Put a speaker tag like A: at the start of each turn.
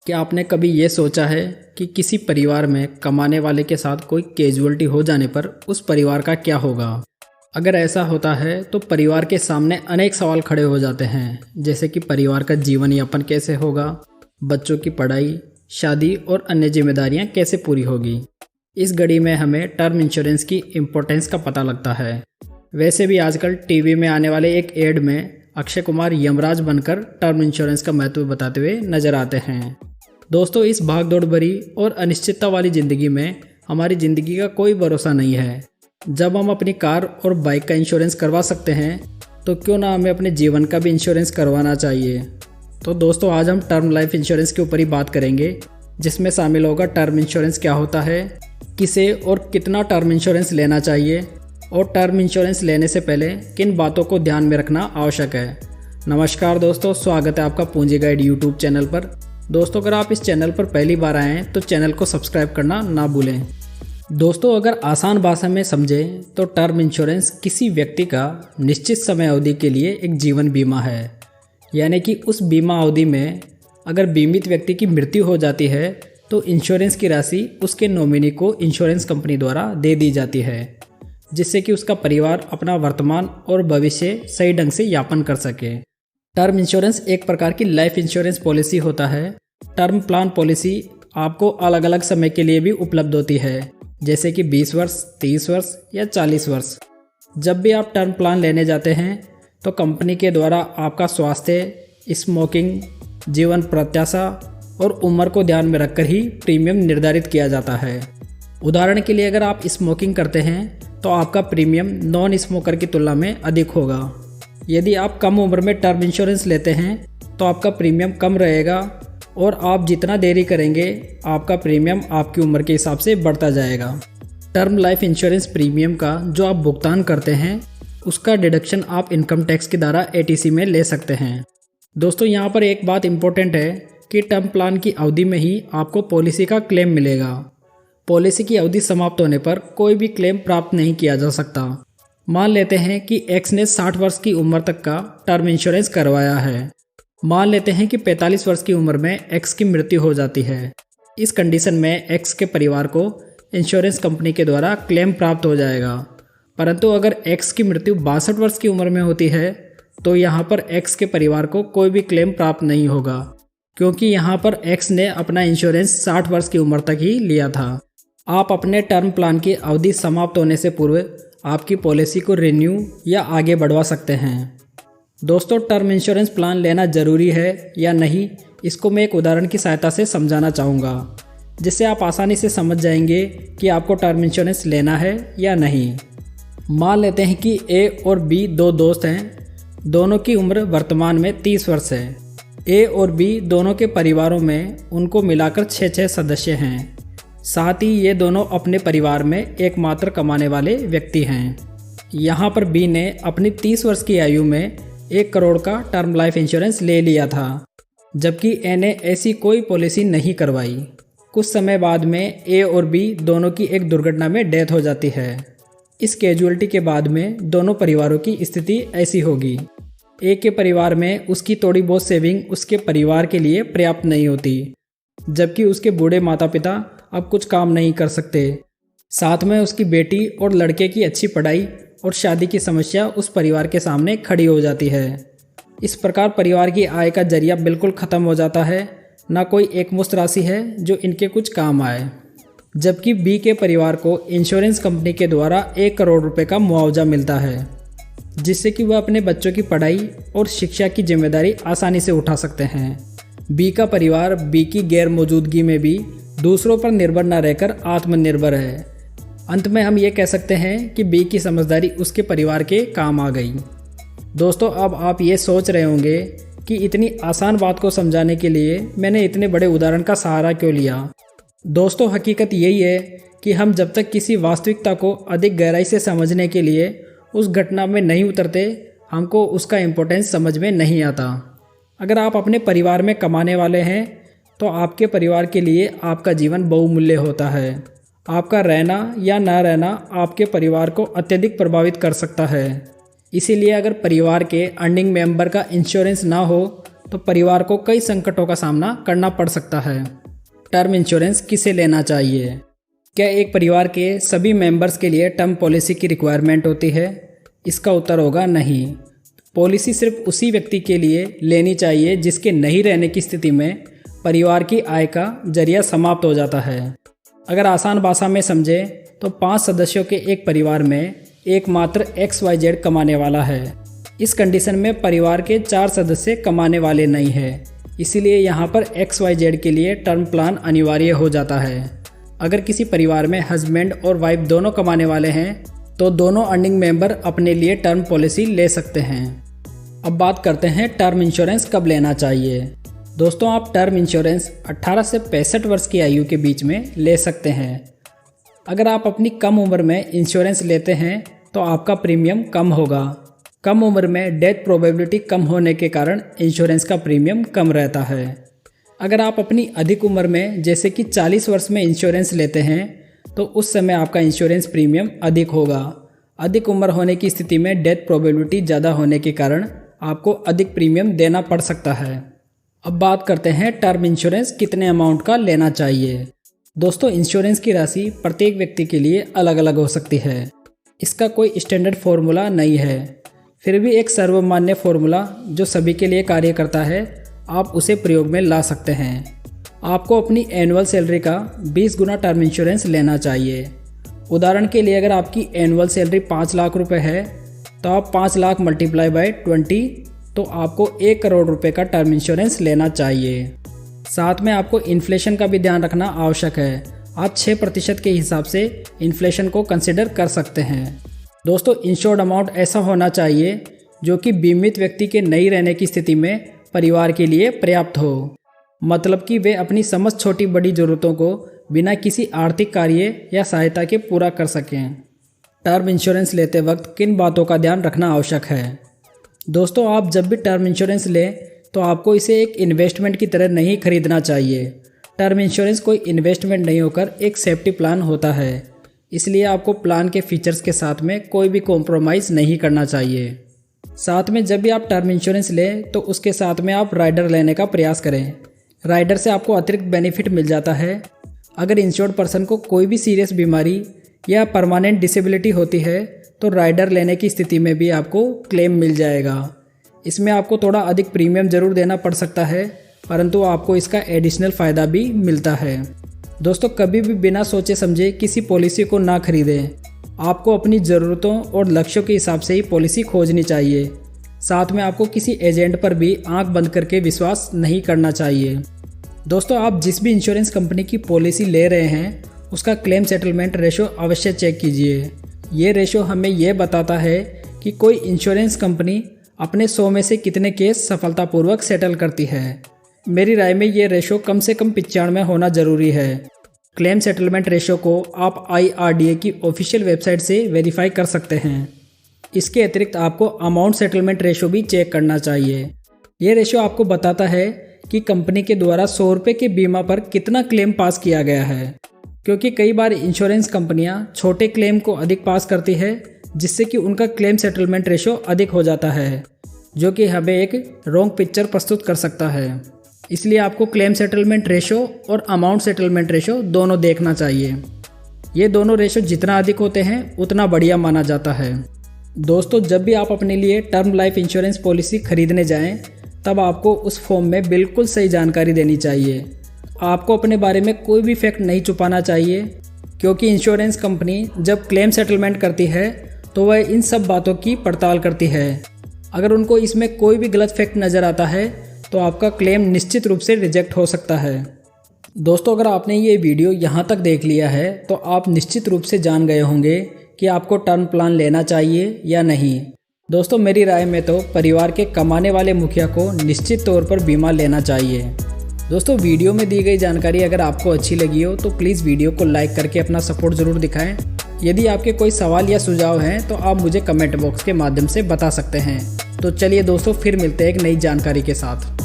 A: क्या आपने कभी ये सोचा है कि किसी परिवार में कमाने वाले के साथ कोई कैजुअलिटी हो जाने पर उस परिवार का क्या होगा? अगर ऐसा होता है तो परिवार के सामने अनेक सवाल खड़े हो जाते हैं, जैसे कि परिवार का जीवन यापन कैसे होगा, बच्चों की पढ़ाई, शादी और अन्य जिम्मेदारियां कैसे पूरी होगी। इस घड़ी में हमें टर्म इंश्योरेंस की इम्पोर्टेंस का पता लगता है। वैसे भी आजकल टीवी में आने वाले एक एड में अक्षय कुमार यमराज बनकर टर्म इंश्योरेंस का महत्व बताते हुए नजर आते हैं। दोस्तों, इस भागदौड़ भरी और अनिश्चितता वाली ज़िंदगी में हमारी ज़िंदगी का कोई भरोसा नहीं है। जब हम अपनी कार और बाइक का इंश्योरेंस करवा सकते हैं तो क्यों ना हमें अपने जीवन का भी इंश्योरेंस करवाना चाहिए। तो दोस्तों, आज हम टर्म लाइफ इंश्योरेंस के ऊपर ही बात करेंगे, जिसमें शामिल होगा टर्म इंश्योरेंस क्या होता है, किसे और कितना टर्म इंश्योरेंस लेना चाहिए, और टर्म इंश्योरेंस लेने से पहले किन बातों को ध्यान में रखना आवश्यक है। नमस्कार दोस्तों, स्वागत है आपका पूंजी गाइड यूट्यूब चैनल पर। दोस्तों, अगर आप इस चैनल पर पहली बार आए हैं तो चैनल को सब्सक्राइब करना ना भूलें। दोस्तों, अगर आसान भाषा में समझें तो टर्म इंश्योरेंस किसी व्यक्ति का निश्चित समय अवधि के लिए एक जीवन बीमा है। यानी कि उस बीमा अवधि में अगर बीमित व्यक्ति की मृत्यु हो जाती है तो इंश्योरेंस की राशि उसके नॉमिनी को इंश्योरेंस कंपनी द्वारा दे दी जाती है, जिससे कि उसका परिवार अपना वर्तमान और भविष्य सही ढंग से यापन कर सके। टर्म इंश्योरेंस एक प्रकार की लाइफ इंश्योरेंस पॉलिसी होता है। टर्म प्लान पॉलिसी आपको अलग अलग समय के लिए भी उपलब्ध होती है, जैसे कि 20 वर्ष, 30 वर्ष या 40 वर्ष। जब भी आप टर्म प्लान लेने जाते हैं तो कंपनी के द्वारा आपका स्वास्थ्य, स्मोकिंग, जीवन प्रत्याशा और उम्र को ध्यान में रखकर ही प्रीमियम निर्धारित किया जाता है। उदाहरण के लिए, अगर आप स्मोकिंग करते हैं तो आपका प्रीमियम नॉन स्मोकर की तुलना में अधिक होगा। यदि आप कम उम्र में टर्म इंश्योरेंस लेते हैं तो आपका प्रीमियम कम रहेगा, और आप जितना देरी करेंगे आपका प्रीमियम आपकी उम्र के हिसाब से बढ़ता जाएगा। टर्म लाइफ इंश्योरेंस प्रीमियम का जो आप भुगतान करते हैं उसका डिडक्शन आप इनकम टैक्स के द्वारा एटीसी में ले सकते हैं। दोस्तों, यहाँ पर एक बात इम्पोर्टेंट है कि टर्म प्लान की अवधि में ही आपको पॉलिसी का क्लेम मिलेगा। पॉलिसी की अवधि समाप्त होने पर कोई भी क्लेम प्राप्त नहीं किया जा सकता। मान लेते हैं कि एक्स ने 60 वर्ष की उम्र तक का टर्म इंश्योरेंस करवाया है। मान लेते हैं कि 45 वर्ष की उम्र में एक्स की मृत्यु हो जाती है। इस कंडीशन में एक्स के परिवार को इंश्योरेंस कंपनी के द्वारा क्लेम प्राप्त हो जाएगा। परंतु अगर एक्स की मृत्यु 62 वर्ष की उम्र में होती है तो यहाँ पर एक्स के परिवार को कोई भी क्लेम प्राप्त नहीं होगा, क्योंकि यहाँ पर एक्स ने अपना इंश्योरेंस 60 वर्ष की उम्र तक ही लिया था। आप अपने टर्म प्लान की अवधि समाप्त होने से पूर्व आपकी पॉलिसी को रिन्यू या आगे बढ़वा सकते हैं। दोस्तों, टर्म इंश्योरेंस प्लान लेना ज़रूरी है या नहीं, इसको मैं एक उदाहरण की सहायता से समझाना चाहूँगा, जिससे आप आसानी से समझ जाएंगे कि आपको टर्म इंश्योरेंस लेना है या नहीं। मान लेते हैं कि ए और बी दो दोस्त हैं। दोनों की उम्र वर्तमान में 30 वर्ष है। ए और बी दोनों के परिवारों में उनको मिलाकर 6 सदस्य हैं। साथ ही ये दोनों अपने परिवार में एकमात्र कमाने वाले व्यक्ति हैं। यहाँ पर बी ने अपनी 30 वर्ष की आयु में 1 करोड़ का टर्म लाइफ इंश्योरेंस ले लिया था, जबकि ए ने ऐसी कोई पॉलिसी नहीं करवाई। कुछ समय बाद में ए और बी दोनों की एक दुर्घटना में डेथ हो जाती है। इस कैजुअलिटी के बाद में दोनों परिवारों की स्थिति ऐसी होगी। ए के परिवार में उसकी थोड़ी बहुत सेविंग उसके परिवार के लिए पर्याप्त नहीं होती, जबकि उसके बूढ़े माता पिता अब कुछ काम नहीं कर सकते। साथ में उसकी बेटी और लड़के की अच्छी पढ़ाई और शादी की समस्या उस परिवार के सामने खड़ी हो जाती है। इस प्रकार परिवार की आय का जरिया बिल्कुल ख़त्म हो जाता है। ना कोई एकमुश्त राशि है जो इनके कुछ काम आए। जबकि बी के परिवार को इंश्योरेंस कंपनी के द्वारा 1 करोड़ रुपए का मुआवजा मिलता है, जिससे कि वह अपने बच्चों की पढ़ाई और शिक्षा की जिम्मेदारी आसानी से उठा सकते हैं। बी का परिवार बी की गैर मौजूदगी में भी दूसरों पर निर्भर न रहकर आत्मनिर्भर है। अंत में हम ये कह सकते हैं कि बी की समझदारी उसके परिवार के काम आ गई। दोस्तों, अब आप ये सोच रहे होंगे कि इतनी आसान बात को समझाने के लिए मैंने इतने बड़े उदाहरण का सहारा क्यों लिया। दोस्तों, हकीकत यही है कि हम जब तक किसी वास्तविकता को अधिक गहराई से समझने के लिए उस घटना में नहीं उतरते, हमको उसका इम्पोर्टेंस समझ में नहीं आता। अगर आप अपने परिवार में कमाने वाले हैं तो आपके परिवार के लिए आपका जीवन बहुमूल्य होता है। आपका रहना या ना रहना आपके परिवार को अत्यधिक प्रभावित कर सकता है। इसीलिए अगर परिवार के अर्निंग मेंबर का इंश्योरेंस ना हो तो परिवार को कई संकटों का सामना करना पड़ सकता है। टर्म इंश्योरेंस किसे लेना चाहिए? क्या एक परिवार के सभी मेंबर्स के लिए टर्म पॉलिसी की रिक्वायरमेंट होती है? इसका उत्तर होगा नहीं। पॉलिसी सिर्फ उसी व्यक्ति के लिए लेनी चाहिए जिसके नहीं रहने की स्थिति में परिवार की आय का जरिया समाप्त हो जाता है। अगर आसान भाषा में समझे तो 5 सदस्यों के एक परिवार में एकमात्र XYZ कमाने वाला है। इस कंडीशन में परिवार के 4 सदस्य कमाने वाले नहीं हैं, इसीलिए यहाँ पर XYZ के लिए टर्म प्लान अनिवार्य हो जाता है। अगर किसी परिवार में हस्बैंड और वाइफ दोनों कमाने वाले हैं तो दोनों अर्निंग मेंबर अपने लिए टर्म पॉलिसी ले सकते हैं। अब बात करते हैं टर्म इंश्योरेंस कब लेना चाहिए। दोस्तों, आप टर्म इंश्योरेंस 18 से 65 वर्ष की आयु के बीच में ले सकते हैं। अगर आप अपनी कम उम्र में इंश्योरेंस लेते हैं तो आपका प्रीमियम कम होगा। कम उम्र में डेथ प्रोबेबिलिटी कम होने के कारण इंश्योरेंस का प्रीमियम कम रहता है। अगर आप अपनी अधिक उम्र में जैसे कि 40 वर्ष में इंश्योरेंस लेते हैं तो उस समय आपका इंश्योरेंस प्रीमियम अधिक होगा। अधिक उम्र होने की स्थिति में डेथ प्रोबेबिलिटी ज़्यादा होने के कारण आपको अधिक प्रीमियम देना पड़ सकता है। अब बात करते हैं टर्म इंश्योरेंस कितने अमाउंट का लेना चाहिए। दोस्तों, इंश्योरेंस की राशि प्रत्येक व्यक्ति के लिए अलग अलग हो सकती है। इसका कोई स्टैंडर्ड फॉर्मूला नहीं है, फिर भी एक सर्वमान्य फॉर्मूला जो सभी के लिए कार्य करता है, आप उसे प्रयोग में ला सकते हैं। आपको अपनी एनुअल सैलरी का 20 गुना टर्म इंश्योरेंस लेना चाहिए। उदाहरण के लिए, अगर आपकी एनुअल सैलरी 5 लाख रुपए है तो आप 5 लाख मल्टीप्लाई बाय 20 तो आपको 1 करोड़ रुपए का टर्म इंश्योरेंस लेना चाहिए। साथ में आपको इन्फ्लेशन का भी ध्यान रखना आवश्यक है। आप 6% के हिसाब से इन्फ्लेशन को कंसिडर कर सकते हैं। दोस्तों, इंश्योर्ड अमाउंट ऐसा होना चाहिए जो कि बीमित व्यक्ति के नहीं रहने की स्थिति में परिवार के लिए पर्याप्त हो, मतलब कि वे अपनी समस्त छोटी बड़ी ज़रूरतों को बिना किसी आर्थिक कार्य या सहायता के पूरा कर सकें। टर्म इंश्योरेंस लेते वक्त किन बातों का ध्यान रखना आवश्यक है? दोस्तों, आप जब भी टर्म इंश्योरेंस लें तो आपको इसे एक इन्वेस्टमेंट की तरह नहीं खरीदना चाहिए। टर्म इंश्योरेंस कोई इन्वेस्टमेंट नहीं होकर एक सेफ्टी प्लान होता है, इसलिए आपको प्लान के फीचर्स के साथ में कोई भी कॉम्प्रोमाइज़ नहीं करना चाहिए। साथ में जब भी आप टर्म इंश्योरेंस लें तो उसके साथ में आप राइडर लेने का प्रयास करें। राइडर से आपको अतिरिक्त बेनिफिट मिल जाता है। अगर इंश्योर्ड पर्सन को कोई भी सीरियस बीमारी या परमानेंट डिसेबिलिटी होती है तो राइडर लेने की स्थिति में भी आपको क्लेम मिल जाएगा। इसमें आपको थोड़ा अधिक प्रीमियम ज़रूर देना पड़ सकता है, परंतु आपको इसका एडिशनल फ़ायदा भी मिलता है। दोस्तों, कभी भी बिना सोचे समझे किसी पॉलिसी को ना खरीदें। आपको अपनी ज़रूरतों और लक्ष्यों के हिसाब से ही पॉलिसी खोजनी चाहिए। साथ में आपको किसी एजेंट पर भी आंख बंद करके विश्वास नहीं करना चाहिए। दोस्तों, आप जिस भी इंश्योरेंस कंपनी की पॉलिसी ले रहे हैं उसका क्लेम सेटलमेंट रेशो अवश्य चेक कीजिए। ये रेशो हमें यह बताता है कि कोई इंश्योरेंस कंपनी अपने 100 में से कितने केस सफलतापूर्वक सेटल करती है। मेरी राय में ये रेशो कम से कम 95 होना ज़रूरी है। क्लेम सेटलमेंट रेशो को आप IRDA की ऑफिशियल वेबसाइट से वेरीफाई कर सकते हैं। इसके अतिरिक्त आपको अमाउंट सेटलमेंट रेशो भी चेक करना चाहिए। ये रेशो आपको बताता है कि कंपनी के द्वारा 100 रुपये के बीमा पर कितना क्लेम पास किया गया है, क्योंकि कई बार इंश्योरेंस कंपनियां छोटे क्लेम को अधिक पास करती है जिससे कि उनका क्लेम सेटलमेंट रेशो अधिक हो जाता है, जो कि हमें एक रॉन्ग पिक्चर प्रस्तुत कर सकता है। इसलिए आपको क्लेम सेटलमेंट रेशो और अमाउंट सेटलमेंट रेशो दोनों देखना चाहिए। ये दोनों रेशो जितना अधिक होते हैं उतना बढ़िया माना जाता है। दोस्तों, जब भी आप अपने लिए टर्म लाइफ इंश्योरेंस पॉलिसी खरीदने जाएं, तब आपको उस फॉर्म में बिल्कुल सही जानकारी देनी चाहिए। आपको अपने बारे में कोई भी फैक्ट नहीं छुपाना चाहिए, क्योंकि इंश्योरेंस कंपनी जब क्लेम सेटलमेंट करती है तो वह इन सब बातों की पड़ताल करती है। अगर उनको इसमें कोई भी गलत फैक्ट नज़र आता है तो आपका क्लेम निश्चित रूप से रिजेक्ट हो सकता है। दोस्तों, अगर आपने ये वीडियो यहाँ तक देख लिया है तो आप निश्चित रूप से जान गए होंगे कि आपको टर्म प्लान लेना चाहिए या नहीं। दोस्तों, मेरी राय में तो परिवार के कमाने वाले मुखिया को निश्चित तौर पर बीमा लेना चाहिए। दोस्तों, वीडियो में दी गई जानकारी अगर आपको अच्छी लगी हो तो प्लीज़ वीडियो को लाइक करके अपना सपोर्ट ज़रूर दिखाएं। यदि आपके कोई सवाल या सुझाव हैं तो आप मुझे कमेंट बॉक्स के माध्यम से बता सकते हैं। तो चलिए दोस्तों, फिर मिलते हैं एक नई जानकारी के साथ।